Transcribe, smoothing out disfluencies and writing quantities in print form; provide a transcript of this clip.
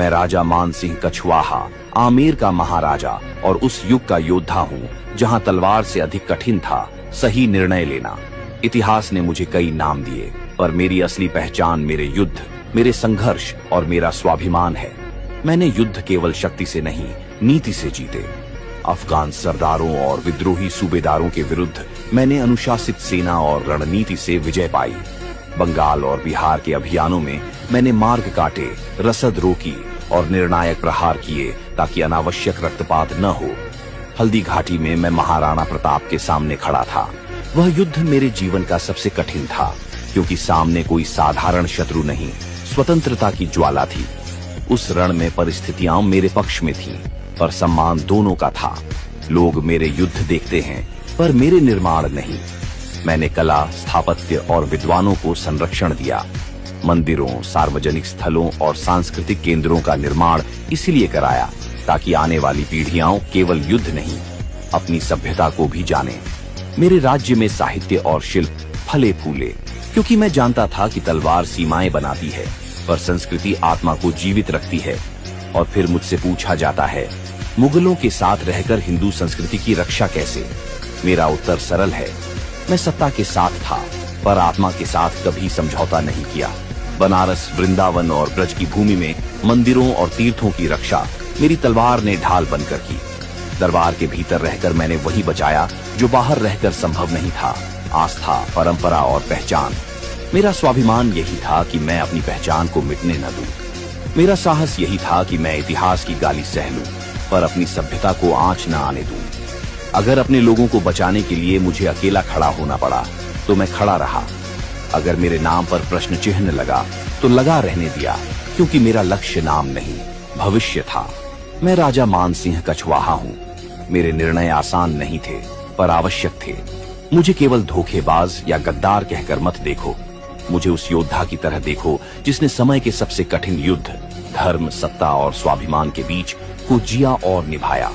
मैं राजा मान सिंह कछवाहा, आमेर का महाराजा और उस युग का योद्धा हूँ जहाँ तलवार से अधिक कठिन था सही निर्णय लेना। इतिहास ने मुझे कई नाम दिए, पर मेरी असली पहचान मेरे युद्ध, मेरे संघर्ष और मेरा स्वाभिमान है। मैंने युद्ध केवल शक्ति से नहीं, नीति से जीते। अफगान सरदारों और विद्रोही सूबेदारों के विरुद्ध मैंने अनुशासित सेना और रणनीति से विजय पाई। बंगाल और बिहार के अभियानों में मैंने मार्ग काटे, रसद रोकी और निर्णायक प्रहार किए ताकि अनावश्यक रक्तपात न हो। हल्दी घाटी में मैं महाराणा प्रताप के सामने खड़ा था। वह युद्ध मेरे जीवन का सबसे कठिन था, क्योंकि सामने कोई साधारण शत्रु नहीं, स्वतंत्रता की ज्वाला थी। उस रण में परिस्थितियां मेरे पक्ष में थीं, पर सम्मान दोनों का था। लोग मेरे युद्ध देखते हैं, पर मेरे निर्माण नहीं। मैंने कला, स्थापत्य और विद्वानों को संरक्षण दिया। मंदिरों, सार्वजनिक स्थलों और सांस्कृतिक केंद्रों का निर्माण इसलिए कराया ताकि आने वाली पीढ़ियां केवल युद्ध नहीं, अपनी सभ्यता को भी जाने। मेरे राज्य में साहित्य और शिल्प फले फूले, क्योंकि मैं जानता था कि तलवार सीमाएं बनाती है, पर संस्कृति आत्मा को जीवित रखती है। और फिर मुझसे पूछा जाता है, मुगलों के साथ रहकर हिंदू संस्कृति की रक्षा कैसे? मेरा उत्तर सरल है, मैं सत्ता के साथ था, पर आत्मा के साथ कभी समझौता नहीं किया। बनारस, वृंदावन और ब्रज की भूमि में मंदिरों और तीर्थों की रक्षा मेरी तलवार ने ढाल बनकर की। दरबार के भीतर रहकर मैंने वही बचाया जो बाहर रहकर संभव नहीं था, आस्था, परंपरा और पहचान। मेरा स्वाभिमान यही था कि मैं अपनी पहचान को मिटने न दूं। मेरा साहस यही था कि मैं इतिहास की गाली सह लूं, पर अपनी सभ्यता को आंच न आने दूं। अगर अपने लोगों को बचाने के लिए मुझे अकेला खड़ा होना पड़ा, तो मैं खड़ा रहा। अगर मेरे नाम पर प्रश्न चिन्ह लगा, तो लगा रहने दिया, क्योंकि मेरा लक्ष्य नाम नहीं, भविष्य था। मैं राजा मान सिंह कछवाहा हूँ। मेरे निर्णय आसान नहीं थे, पर आवश्यक थे। मुझे केवल धोखेबाज या गद्दार कहकर मत देखो। मुझे उस योद्धा की तरह देखो जिसने समय के सबसे कठिन युद्ध, धर्म, सत्ता और स्वाभिमान के बीच को जिया और निभाया।